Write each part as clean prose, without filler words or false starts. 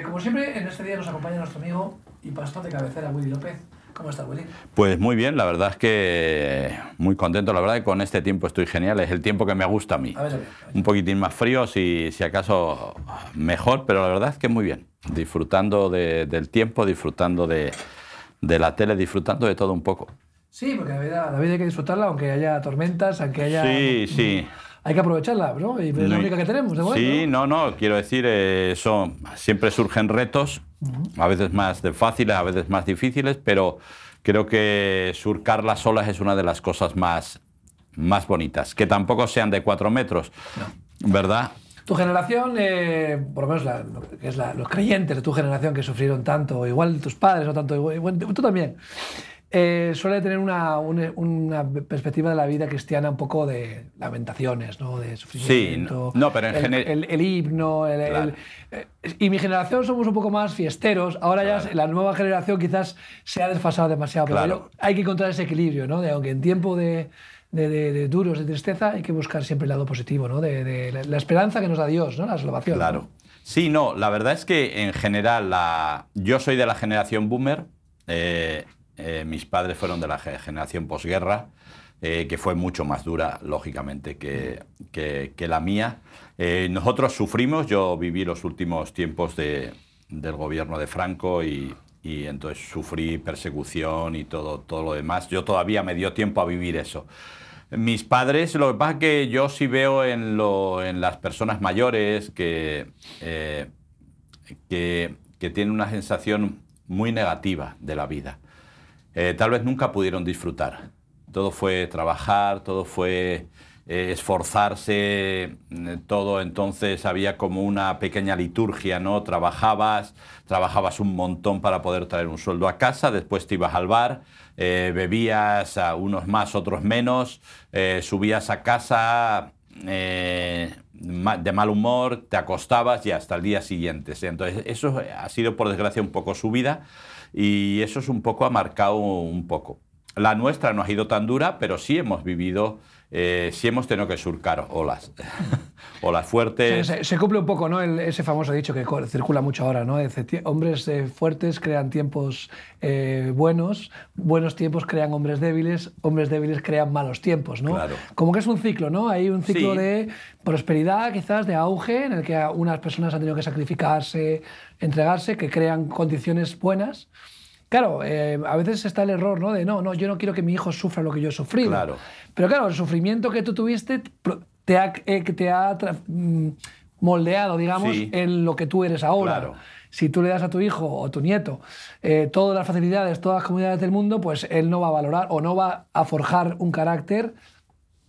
Como siempre, en este día nos acompaña nuestro amigo y pastor de cabecera, Willy López. ¿Cómo estás, Willy? Pues muy bien, la verdad es que muy contento, la verdad que con este tiempo estoy genial, es el tiempo que me gusta a mí. A ver. Un poquitín más frío, si acaso mejor, pero la verdad es que muy bien, disfrutando del tiempo, disfrutando de la tele, disfrutando de todo un poco. Sí, porque la vida hay que disfrutarla, aunque haya tormentas, aunque haya... Sí. Hay que aprovecharla, ¿no? Y es la única que tenemos, de momento. Sí, no, quiero decir, eso, siempre surgen retos, a veces más fáciles, a veces más difíciles, pero creo que surcar las olas es una de las cosas más bonitas, que tampoco sean de 4 metros, ¿verdad? Tu generación, por lo menos los creyentes de tu generación que sufrieron tanto, igual tus padres no tanto, igual tú también, suele tener una perspectiva de la vida cristiana un poco de lamentaciones, ¿no? De sufrimiento. Sí, no, pero en general... El himno, Claro. Y mi generación somos un poco más fiesteros. Ahora Claro. ya la nueva generación quizás se ha desfasado demasiado, Claro. pero hay que encontrar ese equilibrio, ¿no? Aunque en tiempo de duros, de tristeza, hay que buscar siempre el lado positivo, ¿no? De la esperanza que nos da Dios, ¿no? La salvación. Claro. ¿No? Sí, no, la verdad es que en general yo soy de la generación boomer, mis padres fueron de la generación posguerra, que fue mucho más dura, lógicamente, que la mía. Nosotros sufrimos, yo viví los últimos tiempos del gobierno de Franco y entonces sufrí persecución y todo lo demás. Yo todavía me dio tiempo a vivir eso. Mis padres, lo que pasa es que yo sí veo en las personas mayores que tienen una sensación muy negativa de la vida. Tal vez nunca pudieron disfrutar. Todo fue trabajar, todo fue esforzarse, todo. Entonces había como una pequeña liturgia, ¿no? Trabajabas un montón para poder traer un sueldo a casa, después te ibas al bar, bebías a unos más, otros menos, subías a casa de mal humor, te acostabas y hasta el día siguiente. Entonces eso ha sido, por desgracia, un poco su vida. Y eso es un poco, ha marcado un poco. La nuestra no ha sido tan dura, pero sí hemos vivido, sí hemos tenido que surcar olas, olas fuertes. Se cumple un poco, ¿no? Ese famoso dicho que circula mucho ahora, ¿no? Hombres fuertes crean tiempos buenos tiempos crean hombres débiles crean malos tiempos, ¿no? Claro. Como que es un ciclo, ¿no? Hay un ciclo Sí. de prosperidad, quizás, de auge, en el que unas personas han tenido que sacrificarse, entregarse, que crean condiciones buenas. Claro, a veces está el error, ¿no? De no, yo no quiero que mi hijo sufra lo que yo he sufrido. Claro. Pero claro, el sufrimiento que tú tuviste te ha moldeado, digamos, Sí. en lo que tú eres ahora. Claro. Si tú le das a tu hijo o tu nieto todas las facilidades, todas las comodidades del mundo, pues él no va a valorar o no va a forjar un carácter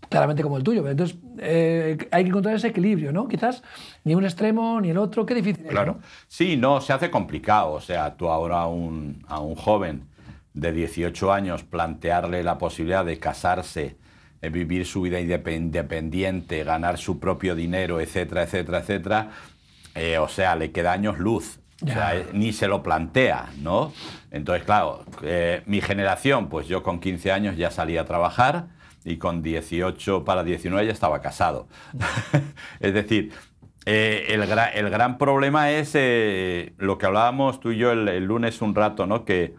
claramente como el tuyo. Entonces hay que encontrar ese equilibrio, ¿no? Quizás ni un extremo ni el otro, qué difícil es, Claro. ¿no? Sí, no, se hace complicado. O sea, tú ahora a un joven de 18 años plantearle la posibilidad de casarse, vivir su vida independiente, ganar su propio dinero, etcétera, etcétera, etcétera, o sea, le queda años luz. O sea, ni se lo plantea, ¿no? Entonces, claro, mi generación, pues yo con 15 años ya salí a trabajar y con 18 para 19 ya estaba casado. Es decir, el gran problema es lo que hablábamos tú y yo el lunes un rato, ¿no? Que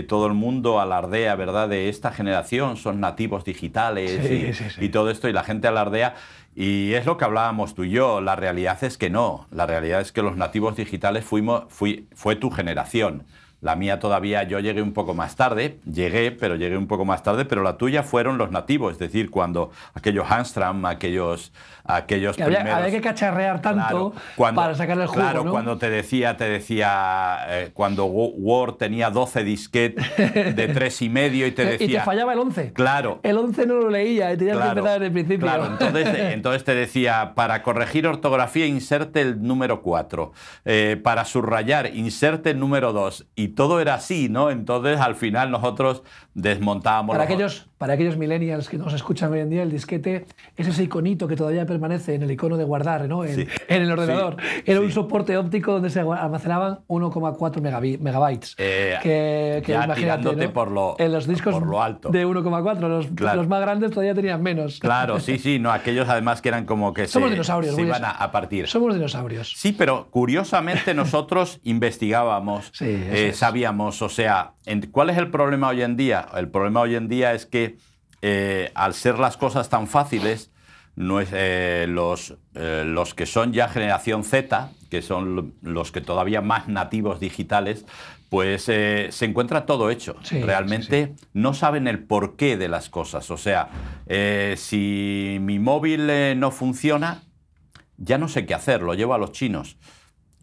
todo el mundo alardea, ¿verdad?, de esta generación, son nativos digitales y todo esto, y la gente alardea. Y es lo que hablábamos tú y yo, la realidad es que no. La realidad es que los nativos digitales fue tu generación. La mía todavía, yo llegué un poco más tarde, llegué un poco más tarde, pero la tuya fueron los nativos, es decir, cuando aquellos Hamstram, aquellos Que primeros... había que cacharrear tanto, claro, para sacarle el jugo, claro, ¿no? cuando te decía cuando Word tenía 12 disquetes de 3,5 y te decía... Y te fallaba el 11. Claro. El 11 no lo leía y tenías Claro, que empezar desde el principio. Claro, entonces te decía, para corregir ortografía, inserte el número 4. Para subrayar, inserte el número 2. Y todo era así, ¿no? Entonces, al final, nosotros desmontábamos... Para aquellos para aquellos millennials que nos escuchan hoy en día, el disquete es ese iconito que todavía permanece en el icono de guardar, ¿no? en el ordenador. Era un soporte óptico donde se almacenaban 1,4 megabytes. Que ya imagínate, ¿no? En los discos por lo alto. de 1,4, los más grandes todavía tenían menos. Claro, sí, no, aquellos además que eran como que Somos dinosaurios, se iban a partir. Somos dinosaurios. Sí, pero curiosamente nosotros investigábamos, sabíamos, o sea, ¿cuál es el problema hoy en día? El problema hoy en día es que al ser las cosas tan fáciles, no es, los que son ya generación Z, que son los que todavía más nativos digitales, pues se encuentra todo hecho. Realmente no saben el porqué de las cosas. O sea, si mi móvil no funciona, ya no sé qué hacer, lo llevo a los chinos.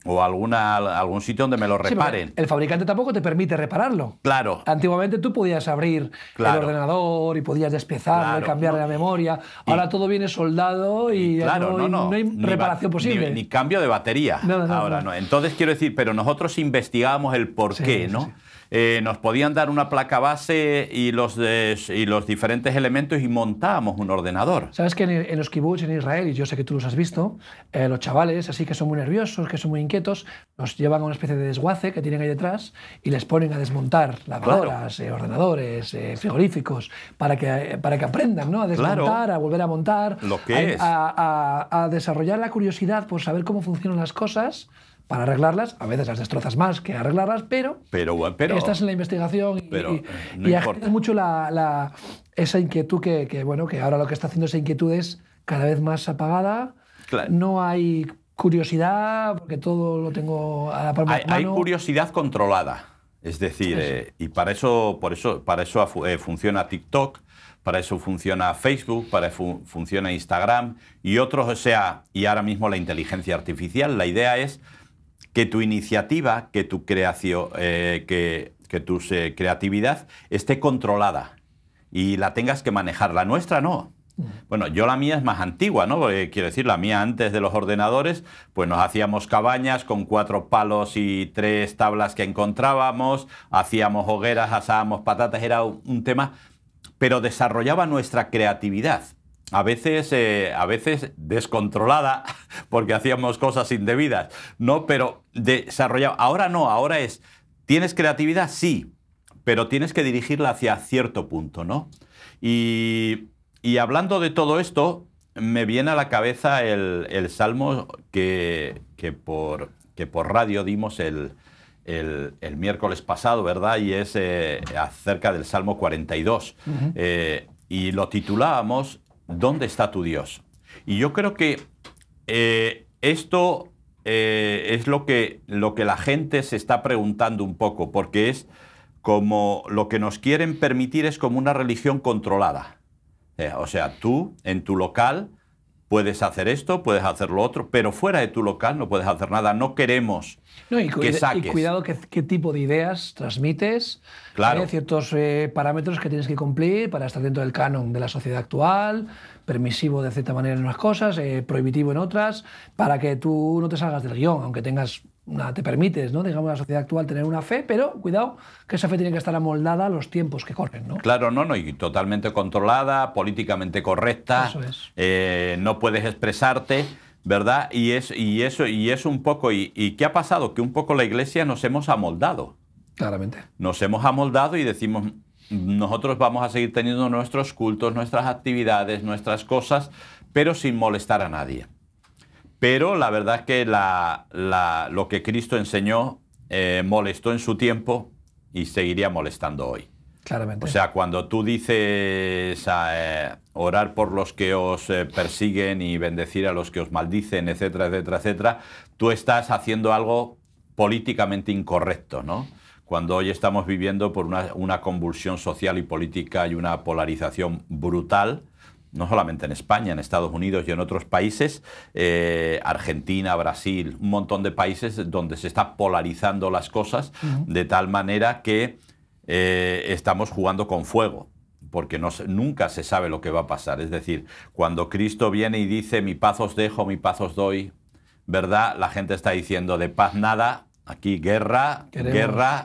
O algún sitio donde me lo reparen. El fabricante tampoco te permite repararlo. Claro. Antiguamente tú podías abrir el ordenador y podías despiezarlo y cambiarle la memoria. Ahora todo viene soldado y no hay reparación posible. Ni cambio de batería. Ahora no. Entonces quiero decir, pero nosotros investigábamos el porqué, ¿no? Nos podían dar una placa base y los diferentes elementos y montábamos un ordenador. Sabes que en los kibbutz en Israel, y yo sé que tú los has visto, los chavales así que son muy nerviosos, que son muy inquietos, los llevan a una especie de desguace que tienen ahí detrás y les ponen a desmontar lavadoras, ordenadores, frigoríficos, para que aprendan, ¿no? A desmontar, a volver a montar, a desarrollar la curiosidad por saber cómo funcionan las cosas. Para arreglarlas, a veces las destrozas más que arreglarlas, pero estás en la investigación y agitas mucho esa inquietud que ahora lo que está haciendo esa inquietud es cada vez más apagada. Claro. No hay curiosidad, porque todo lo tengo a la palma de la mano. Hay curiosidad controlada, es decir, y para eso funciona TikTok, para eso funciona Facebook, para eso funciona Instagram y otros, o sea, y ahora mismo la inteligencia artificial. La idea es que tu iniciativa, que tu creación, que tu creatividad esté controlada y la tengas que manejar. La nuestra no. Bueno, la mía es más antigua, ¿no? Quiero decir, la mía antes de los ordenadores, pues nos hacíamos cabañas con 4 palos y 3 tablas que encontrábamos, hacíamos hogueras, asábamos patatas, era un tema, pero desarrollaba nuestra creatividad. A veces descontrolada, porque hacíamos cosas indebidas, ¿no? Pero desarrollaba. Ahora no, ahora ¿tienes creatividad? Sí, pero tienes que dirigirla hacia cierto punto, ¿no? Y hablando de todo esto, me viene a la cabeza el salmo que por radio dimos el miércoles pasado, ¿verdad? Y es acerca del Salmo 42. Y lo titulábamos ¿Dónde está tu Dios? Y yo creo que esto es lo que la gente se está preguntando un poco, porque es como lo que nos quieren permitir es como una religión controlada. O sea, tú en tu local puedes hacer esto, puedes hacer lo otro, pero fuera de tu local no puedes hacer nada. No queremos que saques. Y cuidado qué tipo de ideas transmites. Claro. Hay ciertos parámetros que tienes que cumplir para estar dentro del canon de la sociedad actual, permisivo de cierta manera en unas cosas, prohibitivo en otras, para que tú no te salgas del guión, aunque te permites, ¿no? Digamos, la sociedad actual tener una fe, pero cuidado que esa fe tiene que estar amoldada a los tiempos que corren, ¿no? Claro, y totalmente controlada, políticamente correcta. Eso es. No puedes expresarte, ¿verdad? Y es un poco. ¿Y qué ha pasado? Que un poco la Iglesia nos hemos amoldado. Claramente. Nos hemos amoldado y decimos, nosotros vamos a seguir teniendo nuestros cultos, nuestras actividades, nuestras cosas, pero sin molestar a nadie. Pero la verdad es que lo que Cristo enseñó molestó en su tiempo y seguiría molestando hoy. Claramente. O sea, cuando tú dices orar por los que os persiguen y bendecir a los que os maldicen, etcétera, etcétera, etcétera, tú estás haciendo algo políticamente incorrecto, ¿no? Cuando hoy estamos viviendo por una convulsión social y política y una polarización brutal, no solamente en España, en Estados Unidos y en otros países, Argentina, Brasil, un montón de países donde se está polarizando las cosas de tal manera que estamos jugando con fuego, porque nunca se sabe lo que va a pasar. Es decir, cuando Cristo viene y dice mi paz os dejo, mi paz os doy, ¿verdad? La gente está diciendo de paz nada. Aquí guerra,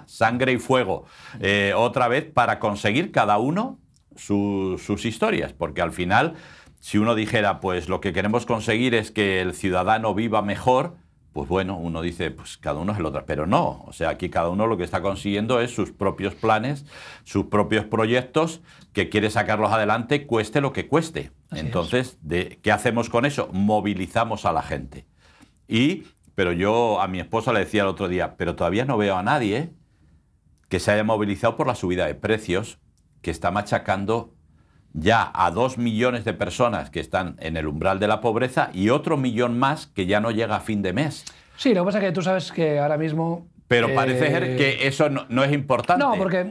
sangre y fuego. Otra vez para conseguir cada uno sus historias, porque al final, si uno dijera, pues lo que queremos conseguir es que el ciudadano viva mejor, pues bueno, uno dice, pues cada uno es el otro, pero no, o sea, aquí cada uno lo que está consiguiendo es sus propios planes, sus propios proyectos, que quiere sacarlos adelante, cueste lo que cueste. Entonces, ¿qué hacemos con eso? Movilizamos a la gente. Pero yo a mi esposa le decía el otro día, pero todavía no veo a nadie que se haya movilizado por la subida de precios, que está machacando ya a 2 millones de personas que están en el umbral de la pobreza y otro millón más que ya no llega a fin de mes. Sí, lo que pasa es que tú sabes que ahora mismo... Pero parece ser que eso no es importante. No, porque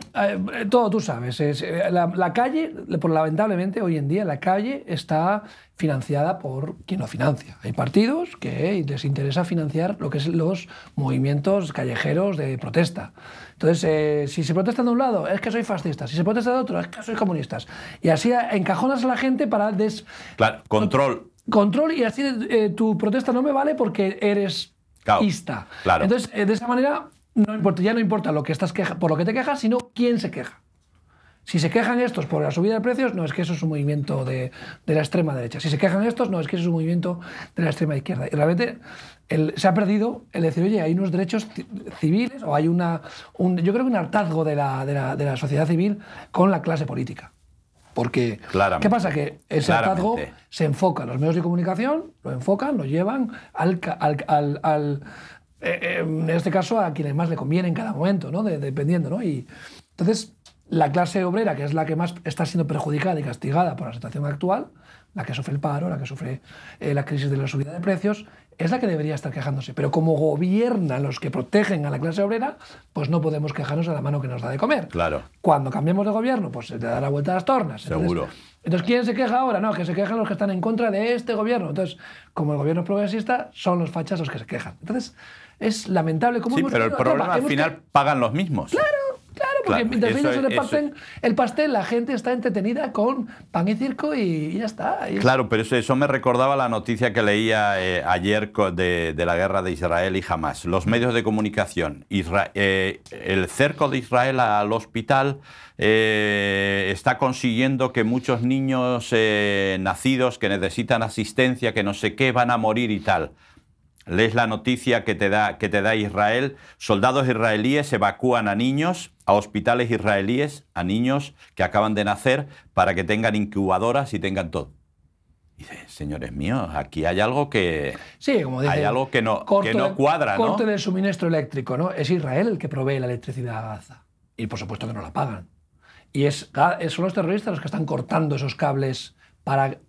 todo tú sabes. La calle, lamentablemente, hoy en día la calle está financiada por quien lo financia. Hay partidos que les interesa financiar lo que es los movimientos callejeros de protesta. Entonces, si se protesta de un lado, es que soy fascista. Si se protesta de otro, es que soy comunista. Y así encajonas a la gente para... Claro, control. Control, y así tu protesta no me vale porque eres... Claro. Entonces, de esa manera, ya no importa lo que por lo que te quejas, sino quién se queja. Si se quejan estos por la subida de precios, no, es que eso es un movimiento de la extrema derecha. Si se quejan estos, no, es que eso es un movimiento de la extrema izquierda. Y realmente se ha perdido el decir, oye, hay unos derechos civiles, o hay yo creo que un hartazgo de la sociedad civil con la clase política. Porque, ¿qué pasa? Que ese hartazgo se enfoca, los medios de comunicación lo enfocan, lo llevan en este caso a quienes más le conviene en cada momento, ¿no? Dependiendo, ¿no? Y entonces, la clase obrera, que es la que más está siendo perjudicada y castigada por la situación actual, la que sufre el paro, la que sufre la crisis de la subida de precios, es la que debería estar quejándose. Pero como gobiernan los que protegen a la clase obrera, pues no podemos quejarnos a la mano que nos da de comer. Claro. Cuando cambiemos de gobierno, pues se te da la vuelta a las tornas. Seguro. Entonces, ¿quién se queja ahora? No, que se quejan los que están en contra de este gobierno. Entonces, como el gobierno es progresista, son los fachas los que se quejan. Entonces, es lamentable cómo pero el problema al final pagan los mismos. Claro, porque mientras ellos se reparten el pastel, la gente está entretenida con pan y circo y ya está. Claro, pero eso me recordaba la noticia que leía ayer de la guerra de Israel y Hamás. Los medios de comunicación, el cerco de Israel al hospital está consiguiendo que muchos niños nacidos que necesitan asistencia, que no sé qué, van a morir y tal. Lees la noticia que te da Israel. Soldados israelíes evacúan a niños, a hospitales israelíes, a niños que acaban de nacer para que tengan incubadoras y tengan todo. Y dice, señores míos, aquí hay algo que... Sí, como dice, hay algo que no cuadra, ¿no? Corte del suministro eléctrico, ¿no? Es Israel el que provee la electricidad a Gaza. Y por supuesto que no la pagan. Y son los terroristas los que están cortando esos cables para...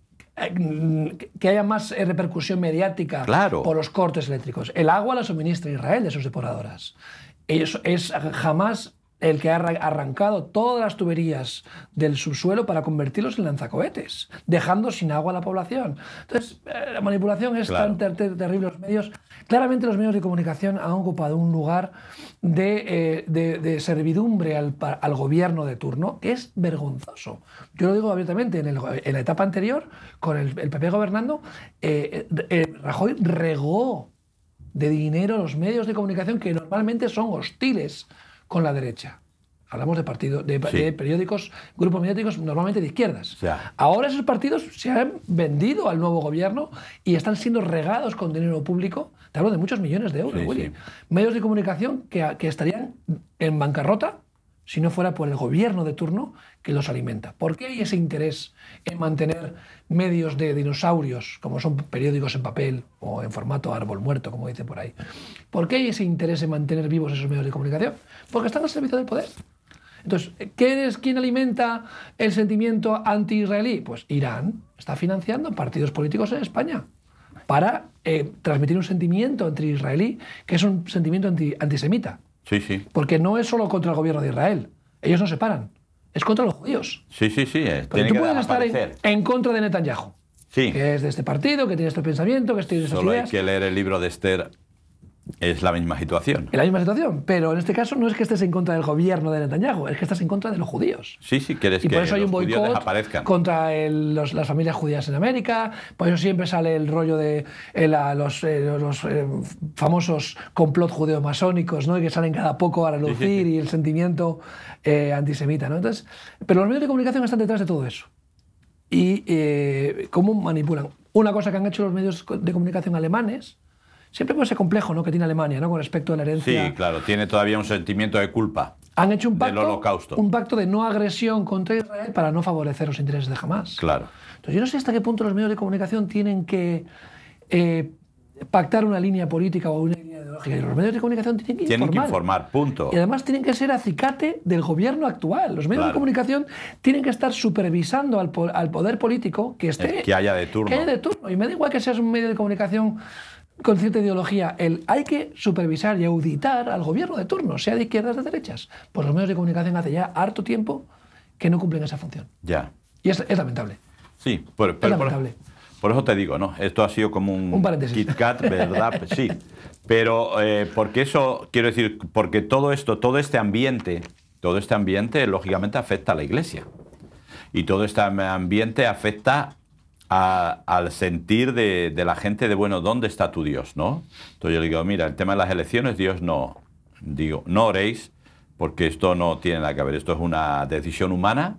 que haya más repercusión mediática por los cortes eléctricos. El agua la suministra Israel de sus depuradoras. Es jamás el que ha arrancado todas las tuberías del subsuelo para convertirlos en lanzacohetes, dejando sin agua a la población. Entonces, la manipulación es tan terrible. Los medios, claramente los medios de comunicación han ocupado un lugar de servidumbre al gobierno de turno, que es vergonzoso. Yo lo digo abiertamente, en la etapa anterior, con el PP gobernando, Rajoy regó de dinero los medios de comunicación que normalmente son hostiles con la derecha. Hablamos de periódicos, grupos mediáticos normalmente de izquierdas. Ahora esos partidos se han vendido al nuevo gobierno y están siendo regados con dinero público. Te hablo de muchos millones de euros, Willy. Medios de comunicación que estarían en bancarrota si no fuera por el gobierno de turno que los alimenta. ¿Por qué hay ese interés en mantener medios de dinosaurios, como son periódicos en papel o en formato árbol muerto, como dice por ahí? ¿Por qué hay ese interés en mantener vivos esos medios de comunicación? Porque están al servicio del poder. Entonces, ¿quién alimenta el sentimiento anti-israelí? Pues Irán está financiando partidos políticos en España para transmitir un sentimiento anti-israelí que es un sentimiento antisemita. Sí. Porque no es solo contra el gobierno de Israel. Ellos no se paran. Es contra los judíos. Sí. Pero tú puedes estar en contra de Netanyahu, que es de este partido, que tiene este pensamiento, que tiene estas ideas. Solo hay que leer el libro de Esther Es la misma situación. Es la misma situación, pero en este caso no es que estés en contra del gobierno de Netanyahu, es que estás en contra de los judíos. Sí, sí, quieres Y que por eso hay un los judíos boicot desaparezcan. contra las familias judías en América, por eso siempre sale el rollo de los famosos complot judeo-masónicos, ¿no? Y que salen cada poco a relucir, y el sentimiento antisemita, ¿no? Entonces, pero los medios de comunicación están detrás de todo eso. Y cómo manipulan. Una cosa que han hecho los medios de comunicación alemanes, siempre con ese complejo, ¿no?, que tiene Alemania, ¿no?, con respecto a la herencia. Sí, claro, tiene todavía un sentimiento de culpa. Han hecho del Holocausto. un pacto de no agresión contra Israel para no favorecer los intereses de Hamás. Claro. Entonces, yo no sé hasta qué punto los medios de comunicación tienen que pactar una línea política o una línea ideológica. Y los medios de comunicación tienen que informar, punto. Y además tienen que ser acicate del gobierno actual. Los medios de comunicación tienen que estar supervisando al poder político que esté... Que haya de turno. Que haya de turno. Y me da igual que seas un medio de comunicación con cierta ideología. Hay que supervisar y auditar al gobierno de turno, sea de izquierdas o de derechas. Pues los medios de comunicación hace ya harto tiempo que no cumplen esa función. Ya. Y es lamentable. Sí, es lamentable. Por eso te digo, ¿no? Esto ha sido como un paréntesis. Kit Kat, ¿verdad? Sí. Pero porque eso, quiero decir, porque todo este ambiente, lógicamente afecta a la Iglesia. Y todo este ambiente afecta al sentir de la gente de, bueno, ¿dónde está tu Dios, no? Entonces yo le digo, mira, el tema de las elecciones, Dios no. Digo, no oréis, porque esto no tiene nada que ver. Esto es una decisión humana,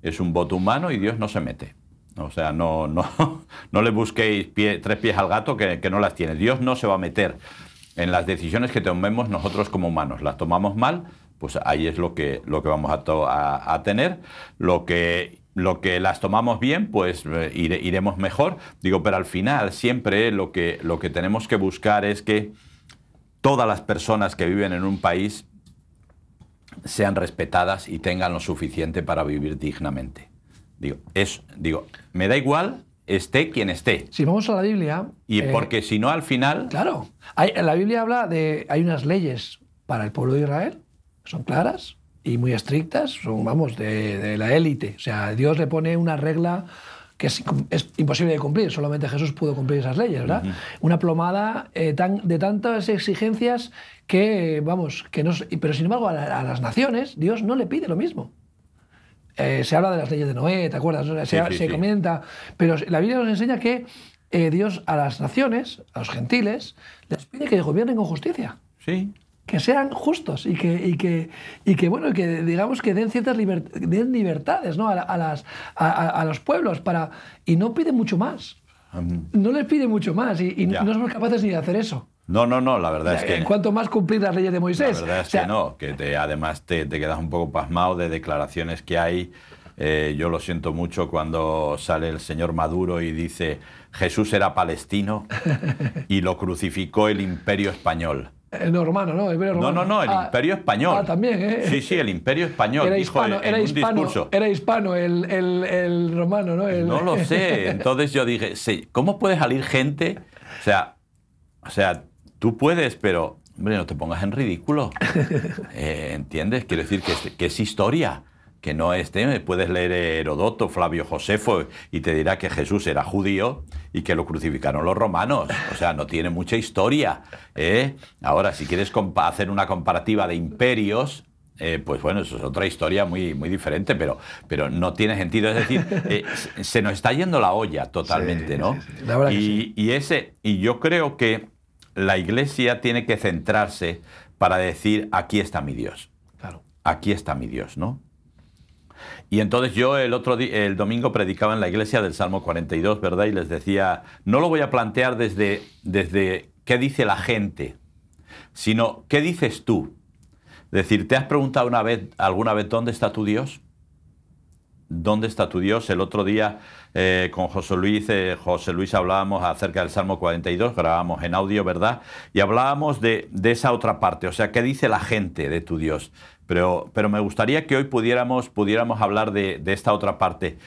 es un voto humano y Dios no se mete. O sea, no le busquéis tres pies al gato que no las tiene. Dios no se va a meter en las decisiones que tomemos nosotros como humanos. Las tomamos mal, pues ahí es lo que vamos a tener. Lo que las tomamos bien, pues iremos mejor. Digo, pero al final siempre lo que tenemos que buscar es que todas las personas que viven en un país sean respetadas y tengan lo suficiente para vivir dignamente. Digo, me da igual, esté quien esté. Si vamos a la Biblia... Y porque si no, al final... Claro. En la Biblia habla de... Hay unas leyes para el pueblo de Israel, son claras y muy estrictas, son, vamos, de la élite. O sea, Dios le pone una regla que es imposible de cumplir. Solamente Jesús pudo cumplir esas leyes, ¿verdad? Una plomada de tantas exigencias que, vamos, que no... Pero sin embargo, a las naciones, Dios no le pide lo mismo. Se habla de las leyes de Noé, ¿te acuerdas? Se comenta, pero la Biblia nos enseña que Dios a las naciones, a los gentiles, les pide que gobiernen con justicia. Sí. Que sean justos y que digamos que den ciertas libertades, ¿no?, a los pueblos y no pide mucho más. No les pide mucho más y no somos capaces ni de hacer eso. No, la verdad es que... Cuanto más cumplir las leyes de Moisés. La verdad es que no, que además te quedas un poco pasmado de declaraciones que hay. Yo lo siento mucho cuando sale el señor Maduro y dice Jesús era palestino y lo crucificó el Imperio Español. No, romano, ¿no? El romano. No, el Imperio Español. También, ¿eh? Sí, el Imperio Español, dijo en un discurso. Era hispano el romano, ¿no? No lo sé. Entonces yo dije, sí, ¿cómo puede salir gente? O sea, tú puedes, pero, hombre, no te pongas en ridículo. ¿Entiendes? Quiero decir que es historia, que no es... Puedes leer Herodoto, Flavio Josefo, y te dirá que Jesús era judío y que lo crucificaron los romanos. O sea, no tiene mucha historia. Ahora, si quieres hacer una comparativa de imperios... pues bueno, eso es otra historia muy, muy diferente, pero no tiene sentido. Es decir, se nos está yendo la olla totalmente, ¿no? Sí. La verdad que sí. Y yo creo que la Iglesia tiene que centrarse para decir, aquí está mi Dios. Claro. Aquí está mi Dios, ¿no? Y entonces yo el domingo predicaba en la iglesia del Salmo 42, ¿verdad? Y les decía, no lo voy a plantear desde qué dice la gente, sino qué dices tú. Es decir, ¿te has preguntado alguna vez dónde está tu Dios? ¿Dónde está tu Dios? El otro día con José Luis hablábamos acerca del Salmo 42, grabábamos en audio, ¿verdad? Y hablábamos de esa otra parte, o sea, ¿qué dice la gente de tu Dios? Pero me gustaría que hoy pudiéramos hablar de esta otra parte,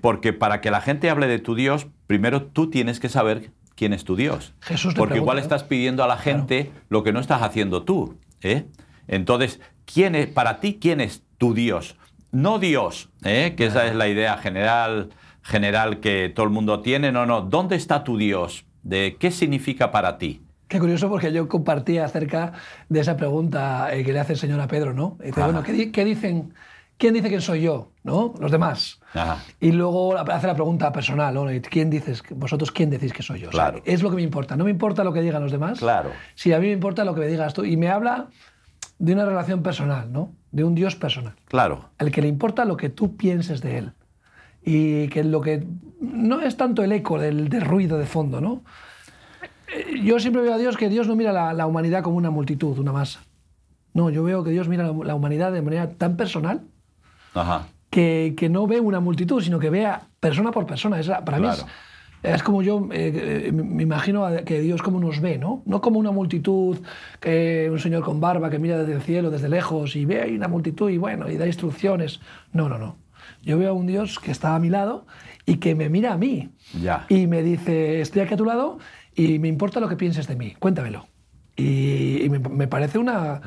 porque para que la gente hable de tu Dios, primero tú tienes que saber quién es tu Dios. Jesús te porque pregunta, igual estás pidiendo a la gente lo que no estás haciendo tú. Entonces, para ti, ¿quién es tu Dios? No Dios, que esa es la idea general que todo el mundo tiene. No, ¿dónde está tu Dios? ¿Qué significa para ti? Qué curioso, porque yo compartía acerca de esa pregunta que le hace el Señor a Pedro, ¿no? Y dice, bueno, ¿qué dicen? ¿Quién dice quién soy yo? ¿No? Los demás. Ajá. Y luego hace la pregunta personal, ¿no? ¿Vosotros quién decís que soy yo? Claro. O sea, es lo que me importa. No me importa lo que digan los demás. Claro. Sí, a mí me importa lo que me digas tú. Y me habla de una relación personal, ¿no? De un Dios personal. Claro. Al que le importa lo que tú pienses de él. Y que lo que no es tanto el eco del ruido de fondo, ¿no? Yo siempre veo a Dios que Dios no mira la humanidad como una multitud, una masa. No, yo veo que Dios mira la humanidad de manera tan personal. Ajá. Que no ve una multitud, sino que vea persona por persona. Para mí es como yo me imagino que Dios como nos ve, ¿no? No como una multitud, que un señor con barba que mira desde el cielo, desde lejos, y ve ahí una multitud y bueno, y da instrucciones. No, no, no. Yo veo a un Dios que está a mi lado y que me mira a mí. Ya. Y me dice, estoy aquí a tu lado y me importa lo que pienses de mí, cuéntamelo. Y me parece una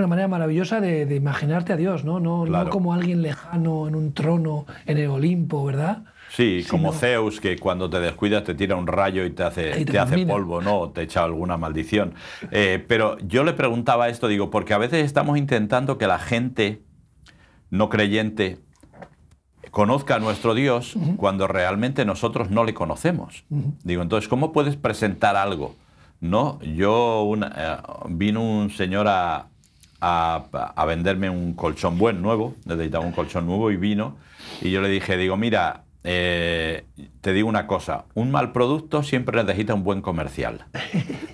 manera maravillosa de imaginarte a Dios, ¿no? Claro. No como alguien lejano en un trono en el Olimpo, ¿verdad? Sí, como Zeus, que cuando te descuidas te tira un rayo y te hace polvo, ¿no? Te echa alguna maldición. Pero yo le preguntaba esto, digo, porque a veces estamos intentando que la gente no creyente conozca a nuestro Dios cuando realmente nosotros no le conocemos. Digo, entonces, ¿cómo puedes presentar algo? ¿No? Vino un señor a venderme un colchón nuevo, necesitaba un colchón nuevo y vino, y yo le dije, digo, mira, te digo una cosa, un mal producto siempre necesita un buen comercial,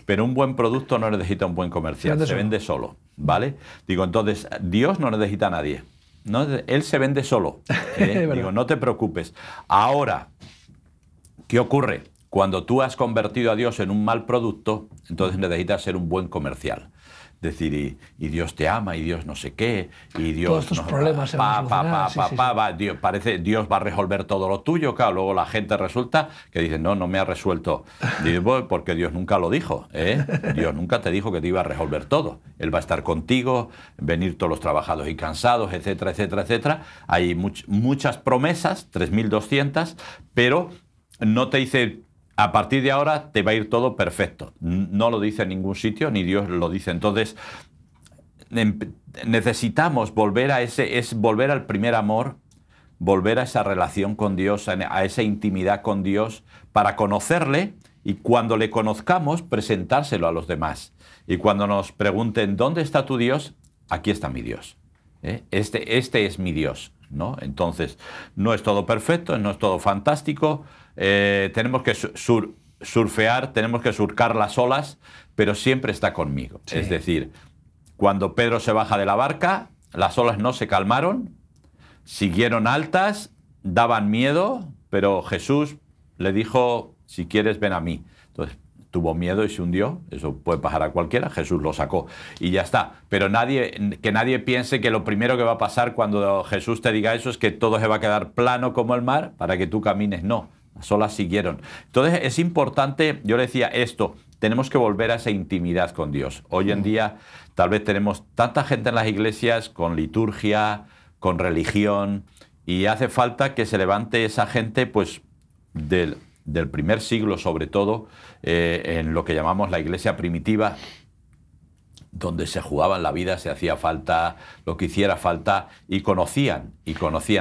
pero un buen producto no necesita un buen comercial, se vende solo, ¿vale? Digo, entonces, Dios no necesita a nadie. No, él se vende solo. Digo, no te preocupes. Ahora, ¿qué ocurre? Cuando tú has convertido a Dios en un mal producto, entonces necesitas ser un buen comercial. Decir, y Dios te ama, y Dios no sé qué, y Dios... Todos tus problemas se van a solucionar. Dios, parece Dios va a resolver todo lo tuyo. Claro, luego la gente resulta que dice, no me ha resuelto. Digo, porque Dios nunca lo dijo, ¿eh? Dios nunca te dijo que te iba a resolver todo. Él va a estar contigo, venir todos los trabajados y cansados, etcétera, etcétera, etcétera. Hay muchas promesas, 3.200, pero no te dice... A partir de ahora te va a ir todo perfecto. No lo dice en ningún sitio, ni Dios lo dice. Entonces, necesitamos volver volver al primer amor, volver a esa relación con Dios, a esa intimidad con Dios, para conocerle y cuando le conozcamos, presentárselo a los demás. Y cuando nos pregunten, ¿dónde está tu Dios? Aquí está mi Dios. Este es mi Dios, ¿no? Entonces, no es todo perfecto, no es todo fantástico. Tenemos que surfear, tenemos que surcar las olas, pero siempre está conmigo. Sí. Es decir, cuando Pedro se baja de la barca, las olas no se calmaron, siguieron altas, daban miedo, pero Jesús le dijo, si quieres, ven a mí. Entonces, tuvo miedo y se hundió, eso puede pasar a cualquiera, Jesús lo sacó y ya está. Pero que nadie piense que lo primero que va a pasar cuando Jesús te diga eso es que todo se va a quedar plano como el mar para que tú camines, no. Las olas siguieron. Entonces es importante, yo le decía esto, tenemos que volver a esa intimidad con Dios. Hoy en día tal vez tenemos tanta gente en las iglesias con liturgia, con religión, y hace falta que se levante esa gente pues del primer siglo sobre todo, en lo que llamamos la iglesia primitiva, donde se jugaban la vida, se hacía falta lo que hiciera falta y conocían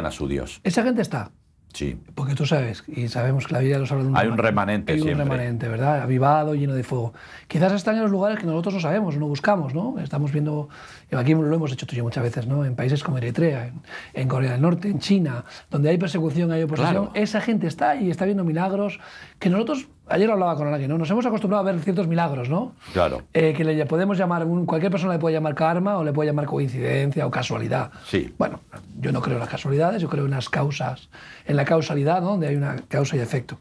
a su Dios. Esa gente está. Sí. Porque tú sabes, y sabemos que la Biblia nos habla de un Hay un remanente siempre. Hay un remanente, ¿verdad? Avivado, lleno de fuego. Quizás están en los lugares que nosotros no sabemos, no buscamos, ¿no? Estamos viendo, aquí lo hemos hecho tú y yo muchas veces, ¿no? En países como Eritrea, en Corea del Norte, en China, donde hay persecución, hay oposición. Claro. Esa gente está y está viendo milagros que nosotros... Ayer hablaba con alguien, ¿no? Nos hemos acostumbrado a ver ciertos milagros, ¿no? Claro. Que le podemos llamar, cualquier persona le puede llamar karma o le puede llamar coincidencia o casualidad. Sí. Bueno, yo no creo en las casualidades, yo creo en las causas, en la causalidad, ¿no? Donde hay una causa y efecto.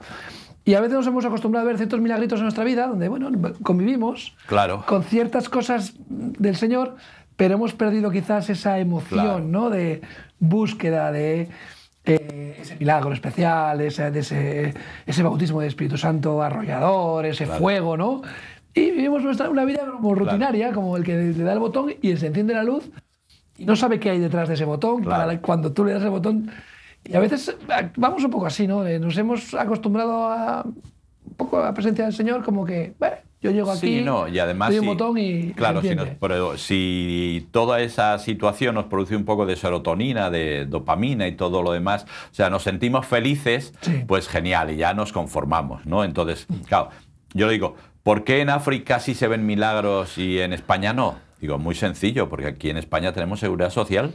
Y a veces nos hemos acostumbrado a ver ciertos milagritos en nuestra vida, donde, bueno, convivimos con ciertas cosas del Señor, pero hemos perdido quizás esa emoción, ¿no? De búsqueda, de... ese milagro especial, ese bautismo de Espíritu Santo arrollador, ese fuego, ¿no? Y vivimos una vida como rutinaria, como el que le da el botón y se enciende la luz y no sabe qué hay detrás de ese botón, para cuando tú le das el botón. Y a veces vamos un poco así, ¿no? Nos hemos acostumbrado un poco a la presencia del Señor como que, bueno, Yo llego aquí, sí, no, y además, doy un botón y claro, se entiende. pero si toda esa situación nos produce un poco de serotonina, de dopamina y todo lo demás, o sea, nos sentimos felices, Sí. pues genial, y ya nos conformamos, ¿no? Entonces, claro, yo digo, ¿por qué en África sí se ven milagros y en España no? Digo, muy sencillo, porque aquí en España tenemos seguridad social.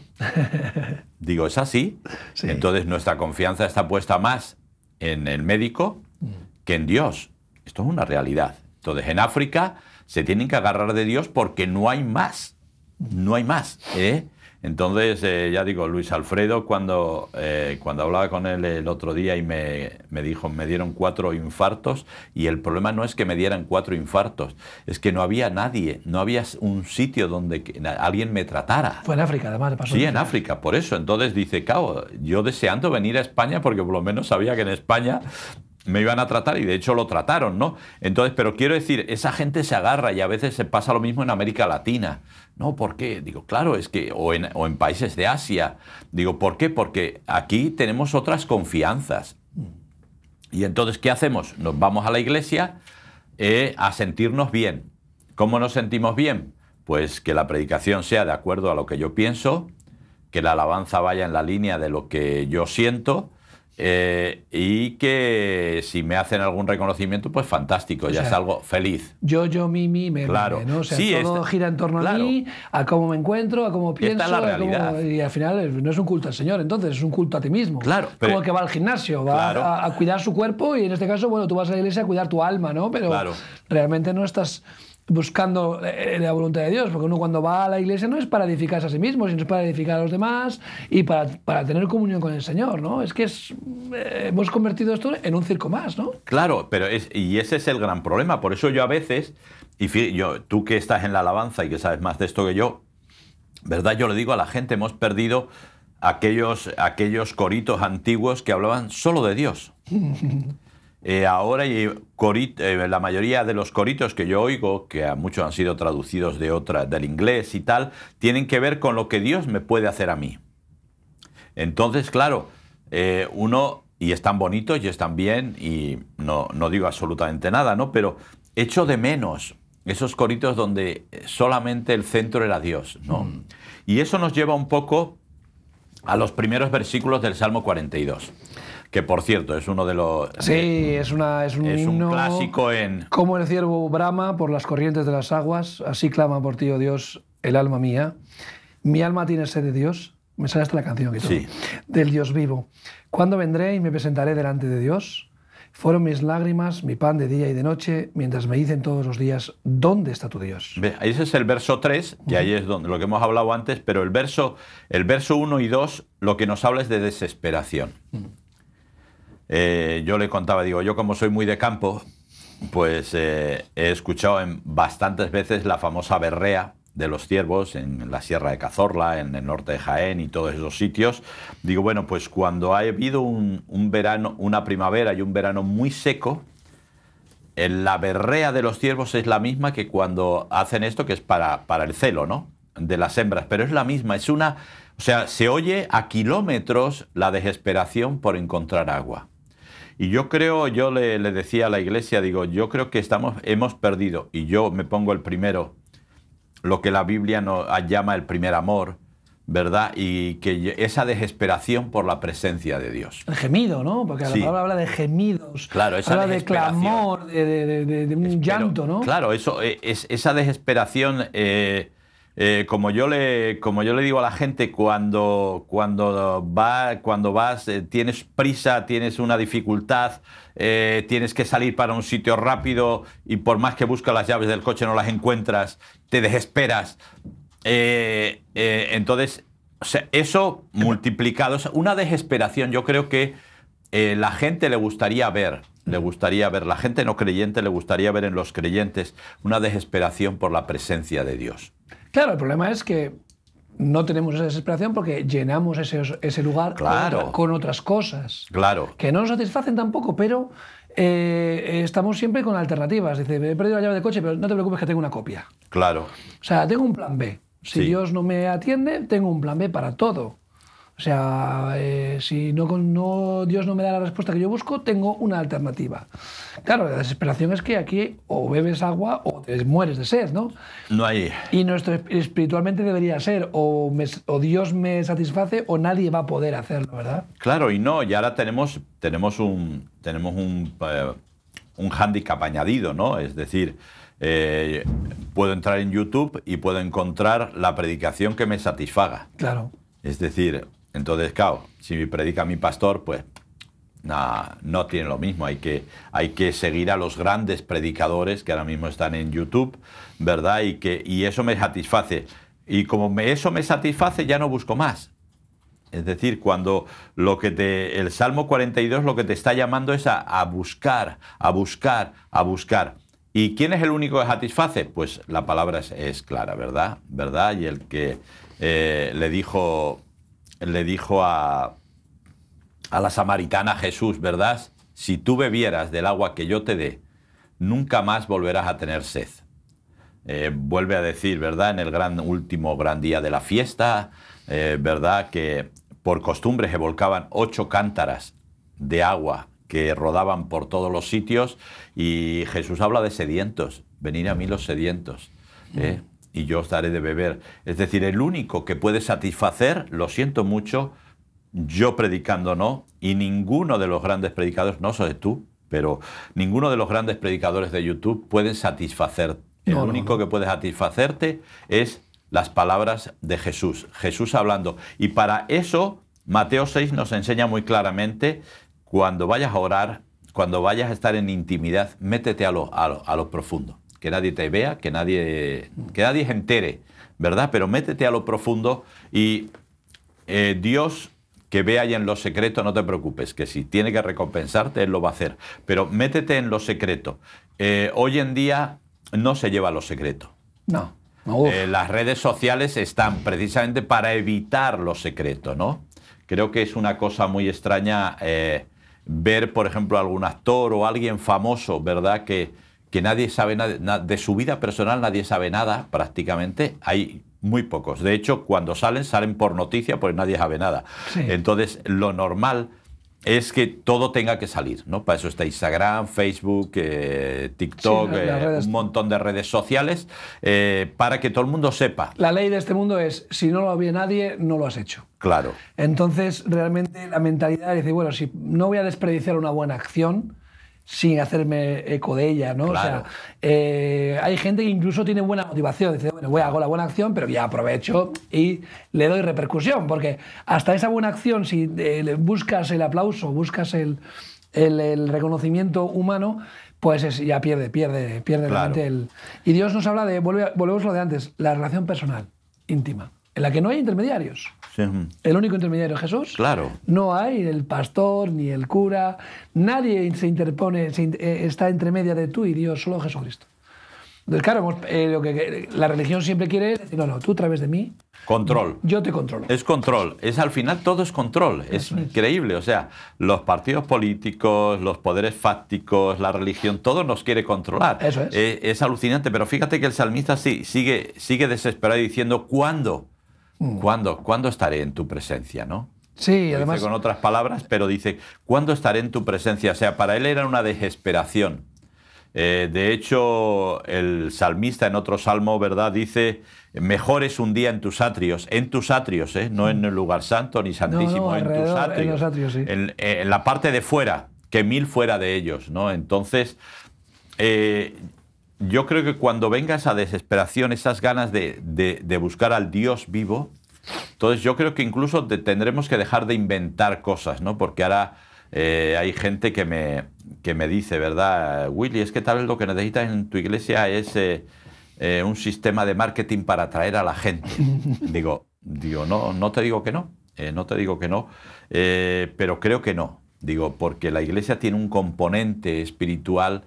Digo, es así. Sí. Entonces nuestra confianza está puesta más en el médico que en Dios. Esto es una realidad. Entonces en África se tienen que agarrar de Dios porque no hay más. No hay más. Entonces, ya digo, Luis Alfredo, cuando hablaba con él el otro día y me dijo, me dieron 4 infartos, y el problema no es que me dieran 4 infartos, es que no había nadie, no había un sitio donde alguien me tratara. Fue en África, además, pasó. Sí, en África, por eso. Entonces dice, claro, yo deseando venir a España porque por lo menos sabía que en España me iban a tratar, y de hecho lo trataron, ¿no? Entonces, pero quiero decir, esa gente se agarra, y a veces se pasa lo mismo en América Latina. No, ¿por qué? Digo, claro, es que, o en países de Asia. Digo, ¿por qué? Porque aquí tenemos otras confianzas. Y entonces, ¿qué hacemos? Nos vamos a la iglesia a sentirnos bien. ¿Cómo nos sentimos bien? Pues que la predicación sea de acuerdo a lo que yo pienso, que la alabanza vaya en la línea de lo que yo siento, y que si me hacen algún reconocimiento, pues fantástico, O ya sea, salgo feliz. Yo, mi, me, Claro. ¿no? O sea, Sí, todo gira en torno a claro. mí, a cómo me encuentro, a cómo pienso. Esta es la a cómo- realidad. y al final no es un culto al Señor, entonces es un culto a ti mismo. Claro, Como pero- el que va al gimnasio, va Claro. a cuidar su cuerpo, y en este caso, bueno, tú vas a la iglesia a cuidar tu alma, ¿no? Pero Claro. realmente no estás buscando la voluntad de Dios, porque uno cuando va a la iglesia no es para edificarse a sí mismo, sino es para edificar a los demás y para tener comunión con el Señor, ¿no? Es que hemos convertido esto en un circo más, ¿no? Claro, pero y ese es el gran problema. Por eso yo a veces, tú que estás en la alabanza y que sabes más de esto que yo, ¿verdad? Yo le digo a la gente, hemos perdido aquellos coritos antiguos que hablaban solo de Dios. Ahora la mayoría de los coritos que yo oigo, que a muchos han sido traducidos del inglés y tal, tienen que ver con lo que Dios me puede hacer a mí. Entonces, claro, y están bonitos y están bien, y no digo absolutamente nada, ¿no? Pero echo de menos esos coritos donde solamente el centro era Dios, ¿no? Y eso nos lleva un poco a los primeros versículos del Salmo 42. Que, por cierto, es uno de los... Sí, es un himno, un clásico en... Como el ciervo brama por las corrientes de las aguas, así clama por ti, oh Dios, el alma mía. Mi alma tiene sed de Dios. Me sale hasta la canción y todo. Sí. Del Dios vivo. ¿Cuándo vendré y me presentaré delante de Dios? Fueron mis lágrimas, mi pan de día y de noche, mientras me dicen todos los días, ¿dónde está tu Dios? Ese es el verso 3, que ahí es donde lo que hemos hablado antes, pero el verso 1 y 2 lo que nos habla es de desesperación. Yo le contaba, digo, yo como soy muy de campo, pues he escuchado bastantes veces la famosa berrea de los ciervos en la Sierra de Cazorla, en el norte de Jaén y todos esos sitios. Digo, bueno, pues cuando ha habido un verano, una primavera y un verano muy seco, la berrea de los ciervos es la misma que cuando hacen esto, que es para el celo, ¿no? De las hembras, pero es la misma, o sea, se oye a kilómetros la desesperación por encontrar agua. Y yo le decía a la iglesia, digo, yo creo que hemos perdido, y yo me pongo el primero, lo que la Biblia nos llama el primer amor, ¿verdad? Y que esa desesperación por la presencia de Dios. El gemido, ¿no? Porque la palabra habla de gemidos, claro, esa habla de desesperación. clamor, de un llanto, ¿no? Claro, esa desesperación, como yo le digo a la gente, cuando vas, tienes prisa, tienes una dificultad, tienes que salir para un sitio rápido y por más que buscas las llaves del coche no las encuentras, te desesperas. Entonces, o sea, eso multiplicado, una desesperación, yo creo que la gente le gustaría ver, la gente no creyente le gustaría ver en los creyentes una desesperación por la presencia de Dios. Claro, el problema es que no tenemos esa desesperación porque llenamos ese lugar con otras cosas. Claro. Que no nos satisfacen tampoco, pero estamos siempre con alternativas. Dice, he perdido la llave del coche, pero no te preocupes que tengo una copia. Claro. O sea, tengo un plan B. Si Dios no me atiende, tengo un plan B para todo. O O sea, si Dios no me da la respuesta que yo busco, tengo una alternativa. Claro, la desesperación es que aquí o bebes agua o te mueres de sed, ¿no? No hay... Y nuestro espiritualmente debería ser o Dios me satisface o nadie va a poder hacerlo, ¿verdad? Claro, y no, y ahora tenemos un hándicap añadido, ¿no? Es decir, puedo entrar en YouTube y puedo encontrar la predicación que me satisfaga. Claro. Es decir, entonces, claro, si me predica mi pastor, pues no tiene lo mismo. Hay que seguir a los grandes predicadores que ahora mismo están en YouTube, ¿verdad? Y eso me satisface. Y como eso me satisface, ya no busco más. Es decir, cuando el Salmo 42 lo que te está llamando es a buscar, a buscar, a buscar. ¿Y quién es el único que satisface? Pues la palabra es clara, ¿verdad? ¿Verdad? Y el que le dijo a la samaritana Jesús, ¿verdad? Si tú bebieras del agua que yo te dé, nunca más volverás a tener sed. Vuelve a decir, ¿verdad? En el último gran día de la fiesta, ¿verdad? Que por costumbre se volcaban 8 cántaras de agua que rodaban por todos los sitios, y Jesús habla de sedientos. Venid a mí los sedientos, y yo os daré de beber. Es decir, el único que puede satisfacer, lo siento mucho, yo predicando no, y ninguno de los grandes predicadores, no soy tú, pero ninguno de los grandes predicadores de YouTube pueden satisfacer. El único que puede satisfacerte es las palabras de Jesús. Jesús hablando. Y para eso, Mateo 6 nos enseña muy claramente, cuando vayas a orar, cuando vayas a estar en intimidad, métete a lo profundo. Que nadie te vea, que nadie se entere, ¿verdad? Pero métete a lo profundo y Dios, que ve ahí en lo secreto, no te preocupes, que si tiene que recompensarte, Él lo va a hacer. Pero métete en lo secreto. Hoy en día no se lleva lo secreto. No. Las redes sociales están precisamente para evitar lo secreto, ¿no? Creo que es una cosa muy extraña ver, por ejemplo, algún actor o alguien famoso, ¿verdad? Que nadie sabe nada de su vida personal, nadie sabe nada prácticamente. Hay muy pocos. De hecho, cuando salen por noticia, pues nadie sabe nada. Sí. Entonces, lo normal es que todo tenga que salir, ¿no? Para eso está Instagram, Facebook, TikTok, sí, un montón de redes sociales, para que todo el mundo sepa. La ley de este mundo es, si no lo ve nadie, no lo has hecho. Claro. Entonces, realmente la mentalidad dice, bueno, si no voy a desperdiciar una buena acción sin hacerme eco de ella, ¿no? Claro. O sea, hay gente que incluso tiene buena motivación, dice, bueno, hago la buena acción, pero ya aprovecho y le doy repercusión, porque hasta esa buena acción, si buscas el aplauso, buscas el reconocimiento humano, pues ya pierde claro. Realmente el... Y Dios nos habla de, volvemos a lo de antes, la relación personal, íntima, en la que no hay intermediarios. Sí. El único intermediario es Jesús. Claro. No hay el pastor ni el cura. Nadie se interpone, está entre media de tú y Dios, solo Jesucristo. Entonces, claro, lo que la religión siempre quiere es decir, no, tú a través de mí. Control. Yo te controlo. Es control. Al final todo es control. Es increíble. O sea, los partidos políticos, los poderes fácticos, la religión, todo nos quiere controlar. Eso es. Es alucinante, pero fíjate que el salmista sigue desesperado diciendo, ¿cuándo estaré en tu presencia, no? Sí, lo además... dice con otras palabras, pero dice, ¿cuándo estaré en tu presencia? O sea, para él era una desesperación. De hecho, el salmista en otro salmo, ¿verdad? Dice, mejor es un día en tus atrios, no en el lugar santo ni santísimo, en tus atrios, en los atrios, sí. En la parte de fuera, que 1000 fuera de ellos, ¿no? Entonces, yo creo que cuando venga esa desesperación, esas ganas de buscar al Dios vivo, entonces yo creo que incluso tendremos que dejar de inventar cosas, ¿no? Porque ahora hay gente que me dice, ¿verdad? Willy, es que tal vez lo que necesitas en tu iglesia es un sistema de marketing para atraer a la gente. Digo, no te digo que no, pero creo que no. Digo, porque la iglesia tiene un componente espiritual.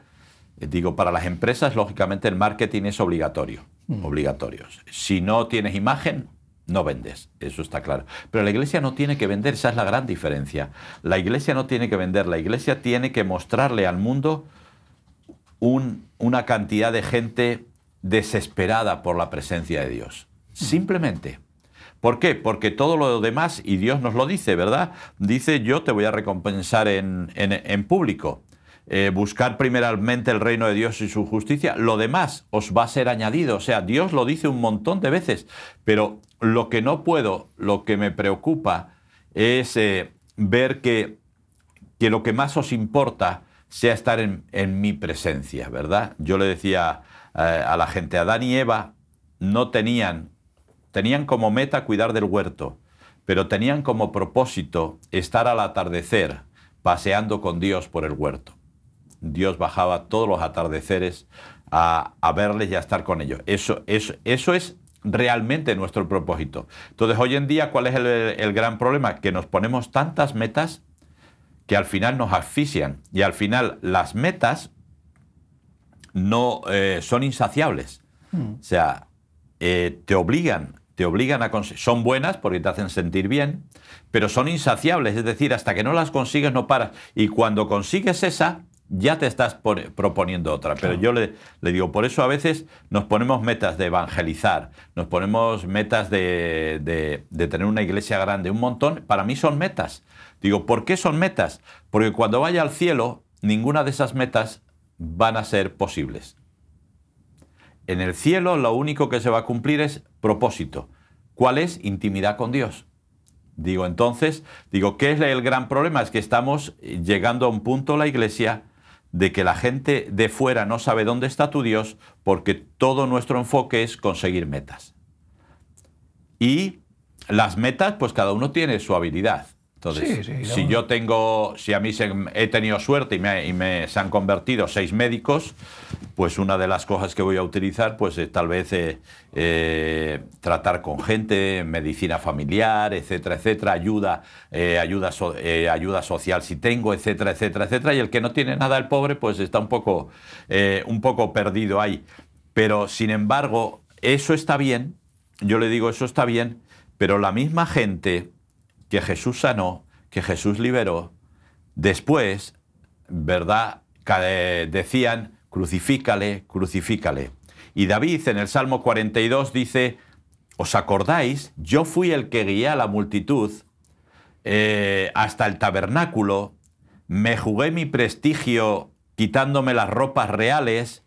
Digo, para las empresas, lógicamente, el marketing es obligatorio. Si no tienes imagen, no vendes, eso está claro. Pero la iglesia no tiene que vender, esa es la gran diferencia. La iglesia no tiene que vender, la iglesia tiene que mostrarle al mundo una cantidad de gente desesperada por la presencia de Dios. Simplemente. ¿Por qué? Porque todo lo demás, y Dios nos lo dice, ¿verdad? Dice, yo te voy a recompensar en público. Buscar primeramente el reino de Dios y su justicia, lo demás os va a ser añadido. O sea, Dios lo dice un montón de veces, pero lo que no puedo, lo que me preocupa es ver que lo que más os importa sea estar en mi presencia, ¿verdad? Yo le decía a la gente, Adán y Eva no tenían como meta cuidar del huerto, pero tenían como propósito estar al atardecer paseando con Dios por el huerto. Dios bajaba todos los atardeceres a verles y a estar con ellos. Eso es realmente nuestro propósito. Entonces, hoy en día, ¿cuál es el gran problema? Que nos ponemos tantas metas que al final nos asfixian. Y al final las metas no son insaciables. O sea, te obligan a conseguir. Son buenas porque te hacen sentir bien, pero son insaciables. Es decir, hasta que no las consigues no paras. Y cuando consigues esa, ya te estás proponiendo otra. Pero yo le digo, por eso a veces nos ponemos metas de evangelizar, nos ponemos metas de tener una iglesia grande, un montón. Para mí son metas. Digo, ¿por qué son metas? Porque cuando vaya al cielo, ninguna de esas metas van a ser posibles. En el cielo lo único que se va a cumplir es propósito. ¿Cuál es? Intimidad con Dios. Digo, entonces, ¿qué es el gran problema? Es que estamos llegando a un punto, la iglesia, de que la gente de fuera no sabe dónde está tu Dios porque todo nuestro enfoque es conseguir metas. Y las metas, pues cada uno tiene su habilidad. Entonces, si a mí he tenido suerte y se han convertido 6 médicos, pues una de las cosas que voy a utilizar pues es tal vez tratar con gente, medicina familiar, etcétera, etcétera, ayuda social si tengo, etcétera, etcétera, etcétera. Y el que no tiene nada, el pobre, pues está un poco perdido ahí. Pero, sin embargo, eso está bien, yo le digo, eso está bien, pero la misma gente que Jesús sanó, que Jesús liberó, después, ¿verdad?, decían, crucifícale, crucifícale. Y David en el Salmo 42 dice, ¿os acordáis? Yo fui el que guié a la multitud hasta el tabernáculo, me jugué mi prestigio quitándome las ropas reales,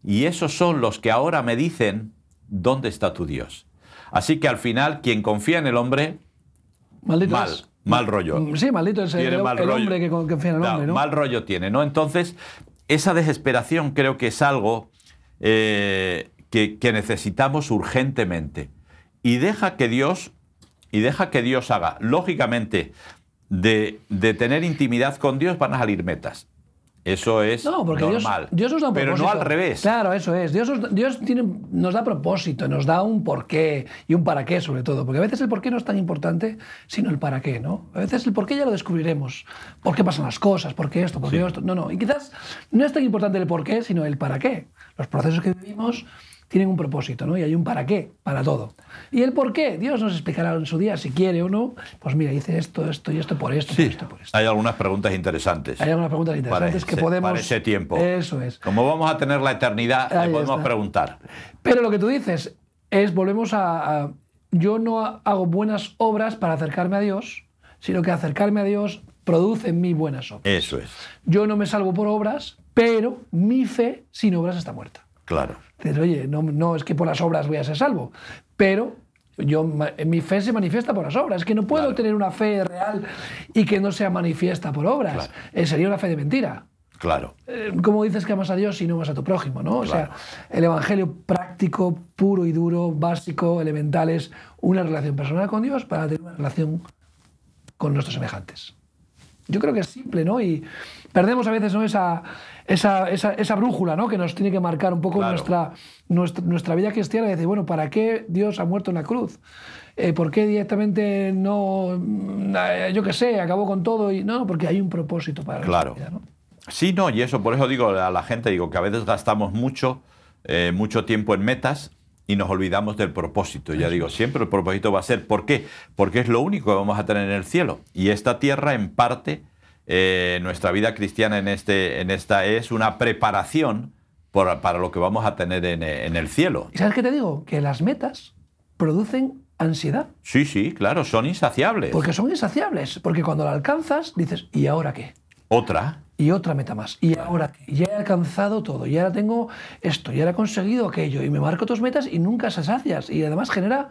y esos son los que ahora me dicen, ¿dónde está tu Dios? Así que al final, quien confía en el hombre, mal rollo. Sí, maldito es el hombre que confía en el hombre, ¿no? Mal rollo tiene, ¿no? Entonces, esa desesperación creo que es algo que necesitamos urgentemente. Y deja que Dios haga. Lógicamente, de tener intimidad con Dios van a salir metas. Eso es normal. Dios nos da un propósito. Pero no al revés. Claro, eso es. Dios nos da propósito, nos da un porqué y un para qué, sobre todo. Porque a veces el porqué no es tan importante, sino el para qué, ¿no? A veces el porqué ya lo descubriremos. ¿Por qué pasan las cosas? ¿Por qué esto? ¿Por qué esto? No. Y quizás no es tan importante el porqué, sino el para qué. Los procesos que vivimos tienen un propósito, ¿no? Y hay un para qué, para todo. Y el por qué, Dios nos explicará en su día, si quiere o no, pues mira, hice esto, esto y esto, por esto, por esto, por esto. Hay algunas preguntas interesantes. Hay algunas preguntas interesantes que podemos... Para ese tiempo. Eso es. Como vamos a tener la eternidad, le podemos preguntar. Pero lo que tú dices es, volvemos a... Yo no hago buenas obras para acercarme a Dios, sino que acercarme a Dios produce en mí buenas obras. Eso es. Yo no me salvo por obras, pero mi fe sin obras está muerta. Claro. Dices, oye, no es que por las obras voy a ser salvo, pero mi fe se manifiesta por las obras. Es que no puedo tener una fe real y que no sea manifiesta por obras. Claro. Sería una fe de mentira. Claro. ¿Cómo dices que amas a Dios y no amas a tu prójimo, ¿no? O sea, el evangelio práctico, puro y duro, básico, elemental, es una relación personal con Dios para tener una relación con nuestros semejantes. Yo creo que es simple, ¿no? Y perdemos a veces, ¿no?, esa brújula, ¿no?, que nos tiene que marcar un poco nuestra vida cristiana. Y decir, bueno, ¿para qué Dios ha muerto en la cruz? ¿Por qué directamente no, yo qué sé, acabó con todo? Y no, porque hay un propósito para la vida, ¿no? Sí, no, y eso, por eso digo a la gente, que a veces gastamos mucho tiempo en metas y nos olvidamos del propósito. Ya digo, siempre el propósito va a ser, ¿por qué? Porque es lo único que vamos a tener en el cielo. Y esta tierra, en parte, nuestra vida cristiana en esta es una preparación para lo que vamos a tener en el cielo. ¿Y sabes qué te digo? Que las metas producen ansiedad. Sí, sí, claro, son insaciables. Porque son insaciables. Porque cuando la alcanzas, dices, ¿y ahora qué? Otra. Y otra meta más. ¿Y ahora qué? Ya he alcanzado todo. Ya tengo esto. Ya he conseguido aquello. Y me marco tus metas y nunca se sacias. Y además genera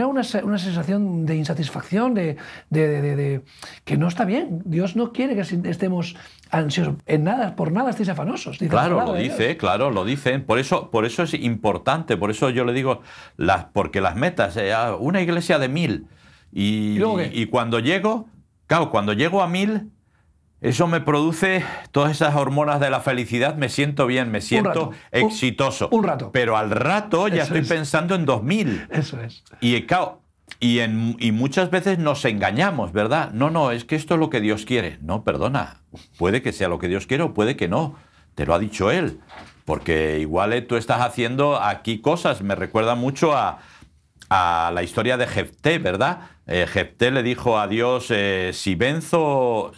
una sensación de insatisfacción, de que no está bien. Dios no quiere que estemos ansiosos. Por nada estéis afanosos. Claro, lo dice, claro, lo dicen. Por eso es importante. Por eso yo le digo, porque las metas, una iglesia de 1000. Y cuando llego, claro, cuando llego a 1000... eso me produce todas esas hormonas de la felicidad, me siento bien, me siento exitoso. Un rato. Pero al rato ya estoy pensando en 2000. Eso es. Y muchas veces nos engañamos, ¿verdad? No, es que esto es lo que Dios quiere. No, perdona, puede que sea lo que Dios quiere o puede que no. Te lo ha dicho Él. Porque igual tú estás haciendo aquí cosas. Me recuerda mucho a la historia de Jefté, ¿verdad? Jefté le dijo a Dios, si venzo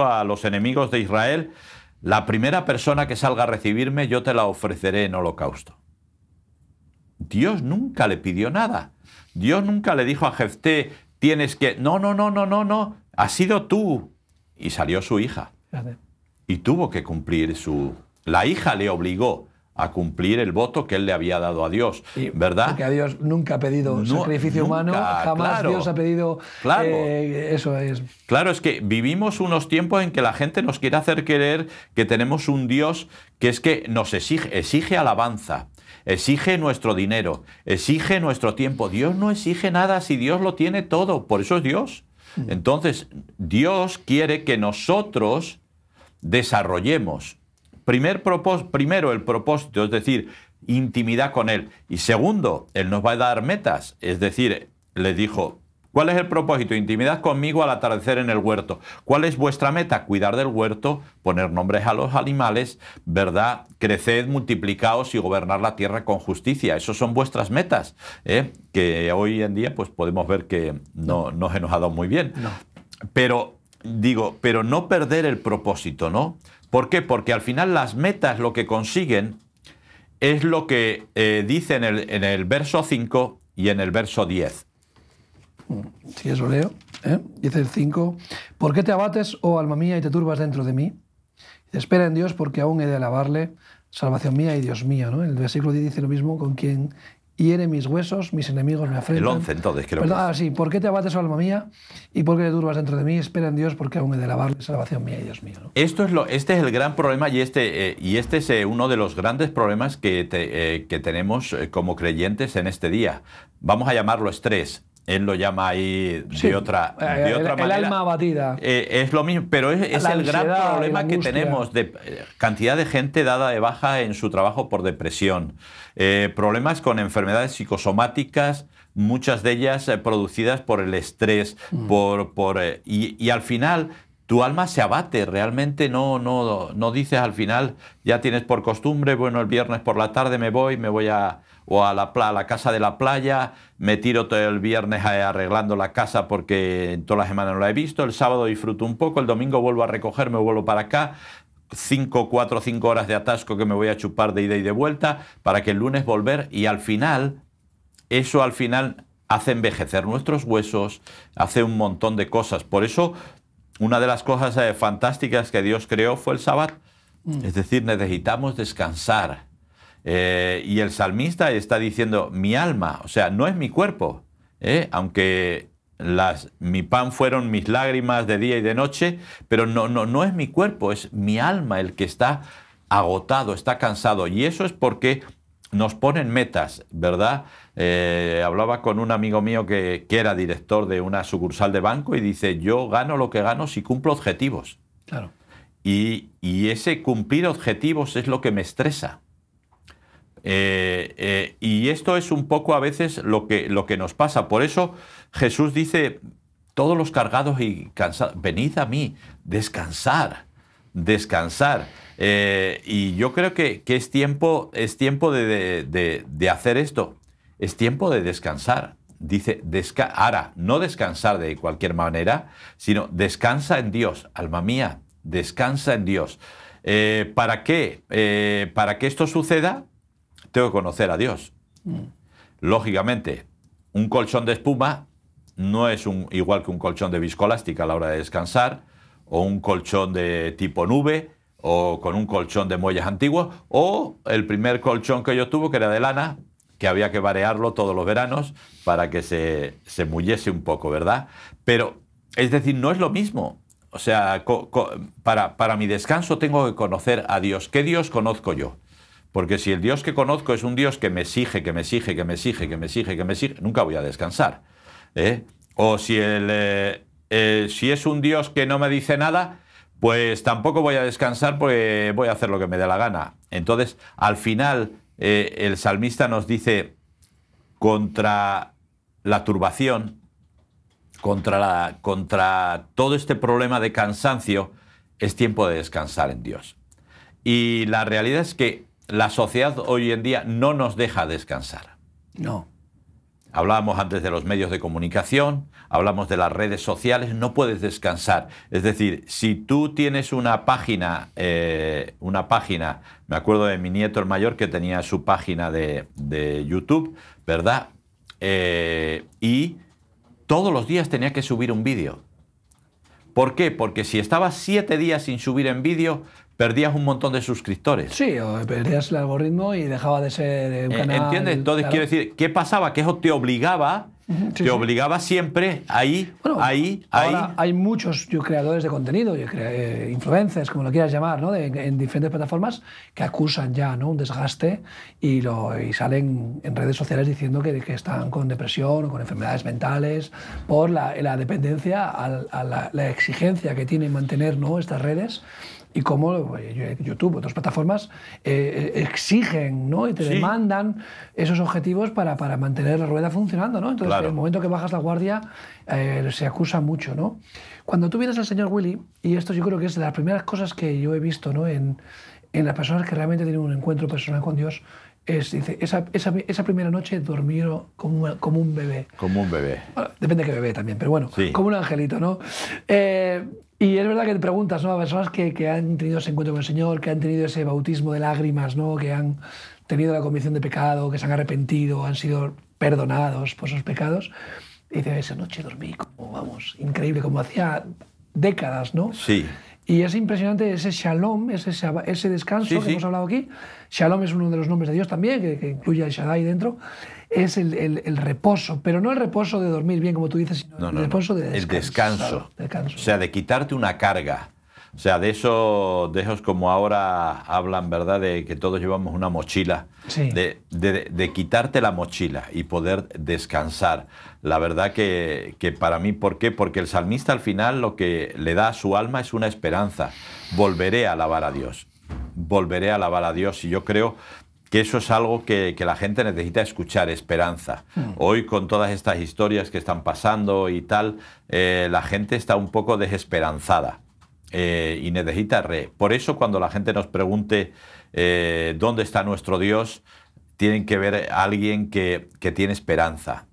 a los enemigos de Israel, la primera persona que salga a recibirme, yo te la ofreceré en holocausto. Dios nunca le pidió nada. Dios nunca le dijo a Jefté, tienes que... No, has sido tú. Y salió su hija. Gracias. Y tuvo que cumplir La hija le obligó a cumplir el voto que él le había dado a Dios, ¿verdad? Porque a Dios nunca ha pedido sacrificio humano, jamás claro, Dios ha pedido... Claro, eso es... Claro, es que vivimos unos tiempos en que la gente nos quiere hacer creer que tenemos un Dios que es que nos exige alabanza, exige nuestro dinero, exige nuestro tiempo. Dios no exige nada si Dios lo tiene todo, por eso es Dios. Entonces, Dios quiere que nosotros desarrollemos primero el propósito, es decir, intimidad con Él. Y segundo, Él nos va a dar metas. Es decir, le dijo, ¿cuál es el propósito? Intimidad conmigo al atardecer en el huerto. ¿Cuál es vuestra meta? Cuidar del huerto, poner nombres a los animales, ¿verdad? Creced, multiplicaos y gobernar la tierra con justicia. Esas son vuestras metas, que hoy en día pues podemos ver que no nos ha dado muy bien. No. Pero no perder el propósito, ¿no? ¿Por qué? Porque al final las metas lo que consiguen es lo que dice en el verso 5 y en el verso 10. Si eso leo, dice el 5, ¿por qué te abates, oh alma mía, y te turbas dentro de mí? Dice, espera en Dios porque aún he de alabarle, salvación mía y Dios mío, ¿no? El versículo 10 dice lo mismo, con quien hiere mis huesos, mis enemigos me afrentan. El 11 entonces, creo. Perdón, sí, ¿por qué te abates, oh alma mía, y por qué te turbas dentro de mí? Espera en Dios porque aún he de alabarle, salvación mía y Dios mío, ¿no? Este es el gran problema y este es uno de los grandes problemas que tenemos como creyentes en este día. Vamos a llamarlo estrés. Él lo llama ahí de otra manera. El alma abatida. Es lo mismo, pero es el gran problema que tenemos de cantidad de gente dada de baja en su trabajo por depresión. Problemas con enfermedades psicosomáticas, muchas de ellas producidas por el estrés, y al final tu alma se abate, realmente no dices al final, ya tienes por costumbre, bueno, el viernes por la tarde me voy a la casa de la playa, me tiro todo el viernes arreglando la casa porque en toda la semana no la he visto, el sábado disfruto un poco, el domingo vuelvo a recogerme, vuelvo para acá, 4 o 5 horas de atasco que me voy a chupar de ida y de vuelta para que el lunes volver, y al final, eso al final hace envejecer nuestros huesos, hace un montón de cosas. Por eso, una de las cosas fantásticas que Dios creó fue el sábado. Es decir, necesitamos descansar. Y el salmista está diciendo, mi alma, o sea, no es mi cuerpo, aunque mi pan fueron mis lágrimas de día y de noche, pero no es mi cuerpo, es mi alma el que está agotado, está cansado. Y eso es porque nos ponen metas, ¿verdad? Hablaba con un amigo mío que era director de una sucursal de banco y dice, yo gano lo que gano si cumplo objetivos. Claro. Y ese cumplir objetivos es lo que me estresa. Y esto es un poco a veces lo que nos pasa. Por eso Jesús dice, todos los cargados y cansados, venid a mí, descansar. Y yo creo que es tiempo de hacer esto. Es tiempo de descansar. Dice, ahora, no descansar de cualquier manera, sino descansa en Dios. Alma mía, descansa en Dios. ¿Para qué? Para que esto suceda, tengo que conocer a Dios. Lógicamente, un colchón de espuma no es igual que un colchón de viscoelástica a la hora de descansar, o un colchón de tipo nube, o con un colchón de muelles antiguos, o el primer colchón que yo tuve, que era de lana, que había que variarlo todos los veranos para que se mullese un poco, ¿verdad? Pero, es decir, no es lo mismo. O sea, para mi descanso tengo que conocer a Dios. ¿Qué Dios conozco yo? Porque si el Dios que conozco es un Dios que me exige, que me exige, que me exige, que me exige, que me exige, nunca voy a descansar. O si es un Dios que no me dice nada, pues tampoco voy a descansar porque voy a hacer lo que me dé la gana. Entonces, al final, el salmista nos dice, contra la turbación, contra todo este problema de cansancio, es tiempo de descansar en Dios. Y la realidad es que la sociedad hoy en día no nos deja descansar. No. Hablábamos antes de los medios de comunicación, hablamos de las redes sociales, no puedes descansar. Es decir, si tú tienes una página, me acuerdo de mi nieto el mayor que tenía su página de YouTube, ¿verdad? Y todos los días tenía que subir un vídeo. ¿Por qué? Porque si estabas 7 días sin subir en vídeo, perdías un montón de suscriptores. Sí, o perdías el algoritmo y dejaba de ser un canal. ¿Entiendes? Entonces, claro. quiero decir, ¿qué pasaba? Que eso te obligaba, obligaba siempre ahí. Ahora hay muchos creadores de contenido, influencers, como lo quieras llamar, ¿no? En diferentes plataformas que acusan ya, ¿no? Un desgaste y salen en redes sociales diciendo que están con depresión o con enfermedades mentales por la dependencia a la exigencia que tienen mantener, ¿no? Estas redes. Y cómo YouTube, otras plataformas, exigen, ¿no? Y te demandan esos objetivos para mantener la rueda funcionando, ¿no? Entonces, en el momento que bajas la guardia, se acusa mucho, ¿no? Cuando tú vienes al señor Willy, y esto yo creo que es de las primeras cosas que yo he visto, ¿no? En las personas que realmente tienen un encuentro personal con Dios, dice, esa primera noche dormí como un bebé. Como un bebé. Bueno, depende de qué bebé también, pero bueno, como un angelito, ¿no? Y es verdad que te preguntas, ¿no? A personas que han tenido ese encuentro con el Señor, que han tenido ese bautismo de lágrimas, ¿no? Que han tenido la convicción de pecado, que se han arrepentido, han sido perdonados por sus pecados. Y dice, esa noche dormí como, vamos, increíble, como hacía décadas, ¿no? Sí. Y es impresionante ese shalom, ese descanso que hemos hablado aquí. Shalom es uno de los nombres de Dios también, que incluye el Shaddai dentro. Es el reposo, pero no el reposo de dormir bien, como tú dices, sino el reposo de descanso. El descanso. Claro, o sea, de quitarte una carga. O sea, de esos como ahora hablan, ¿verdad? De que todos llevamos una mochila. Sí. De quitarte la mochila y poder descansar. La verdad que para mí, ¿por qué? Porque el salmista al final lo que le da a su alma es una esperanza. Volveré a alabar a Dios. Volveré a alabar a Dios. Y yo creo que eso es algo que la gente necesita escuchar, esperanza. Hoy con todas estas historias que están pasando y tal, la gente está un poco desesperanzada. Y necesita Por eso cuando la gente nos pregunte dónde está nuestro Dios, tienen que ver a alguien que tiene esperanza,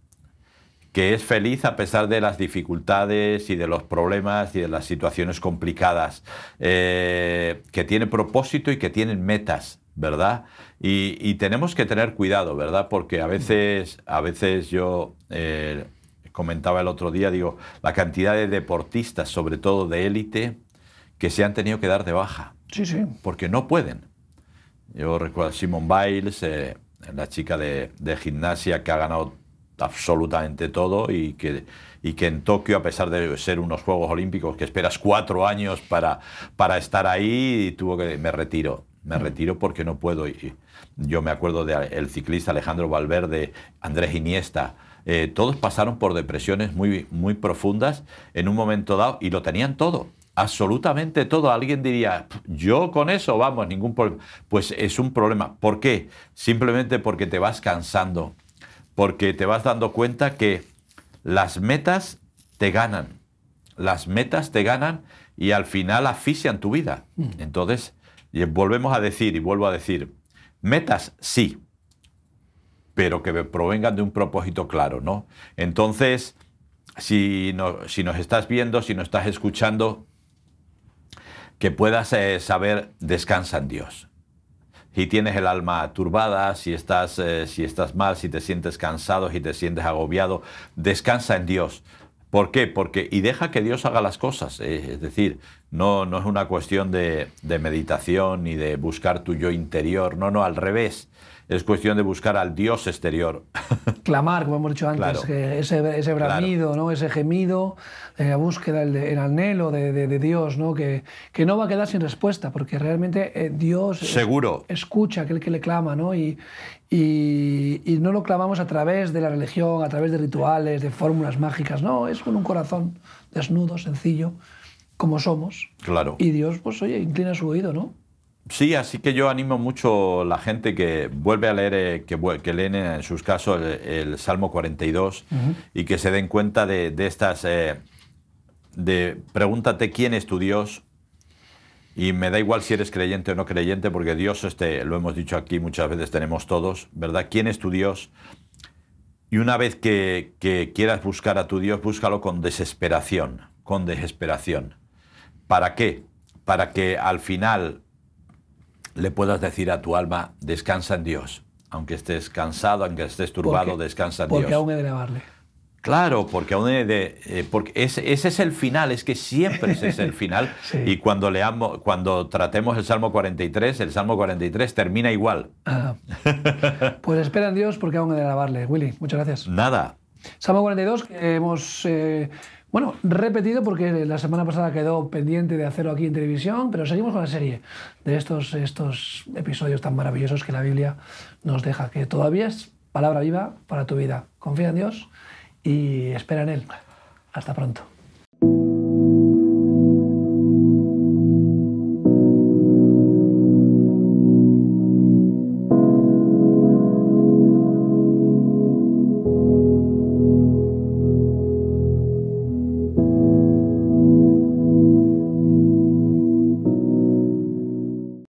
que es feliz a pesar de las dificultades y de los problemas y de las situaciones complicadas, que tiene propósito y que tiene metas, ¿verdad? Y tenemos que tener cuidado, ¿verdad? Porque a veces yo comentaba el otro día, digo, la cantidad de deportistas, sobre todo de élite, que se han tenido que dar de baja. Sí, sí. Porque no pueden. Yo recuerdo a Simone Biles, la chica de gimnasia que ha ganado absolutamente todo y que en Tokio, a pesar de ser unos Juegos Olímpicos que esperas 4 años para estar ahí, me retiro porque no puedo. Y yo me acuerdo del ciclista Alejandro Valverde, Andrés Iniesta, todos pasaron por depresiones muy, muy profundas en un momento dado y lo tenían todo. Absolutamente todo. Alguien diría, yo con eso, vamos, ningún problema. Pues es un problema. ¿Por qué? Simplemente porque te vas cansando, porque te vas dando cuenta que las metas te ganan. Las metas te ganan y al final asfixian tu vida. Entonces, volvemos a decir y vuelvo a decir, metas sí, pero que provengan de un propósito claro, ¿no? Entonces, si nos estás viendo, si nos estás escuchando, que puedas saber, descansa en Dios. si tienes el alma turbada, si estás mal, si te sientes cansado, si te sientes agobiado, descansa en Dios. ¿Por qué? Y deja que Dios haga las cosas. Es decir, no es una cuestión de meditación ni de buscar tu yo interior. No, al revés. Es cuestión de buscar al Dios exterior. Clamar, como hemos dicho antes, Claro. que ese bramido, Claro. ¿no? Ese gemido, la búsqueda, el anhelo de Dios, ¿no? Que no va a quedar sin respuesta, porque realmente Dios Seguro. escucha a aquel que le clama, ¿no? Y no lo clamamos a través de la religión, a través de rituales, de fórmulas mágicas, no, es con un corazón desnudo, sencillo, como somos. Claro. Y Dios, pues oye, inclina su oído, ¿no? Sí, así que yo animo mucho a la gente que vuelve a leer, que leen en sus casos el Salmo 42 y que se den cuenta de estas, pregúntate quién es tu Dios, y me da igual si eres creyente o no creyente, porque Dios, lo hemos dicho aquí muchas veces, tenemos todos, ¿verdad? ¿Quién es tu Dios? Y una vez que quieras buscar a tu Dios, búscalo con desesperación, con desesperación. ¿Para qué? Para que al final le puedas decir a tu alma, descansa en Dios. Aunque estés cansado, aunque estés turbado, descansa en Dios. Porque aún he de alabarle. Claro, porque aún porque ese es el final, es que siempre ese es el final. Sí. Y cuando tratemos el Salmo 43 termina igual. Pues espera en Dios porque aún he de alabarle. Willy, muchas gracias. Nada. Salmo 42, que hemos repetido porque la semana pasada quedó pendiente de hacerlo aquí en televisión, pero seguimos con la serie de estos episodios tan maravillosos que la Biblia nos deja, que todavía es palabra viva para tu vida. Confía en Dios y espera en Él. Hasta pronto.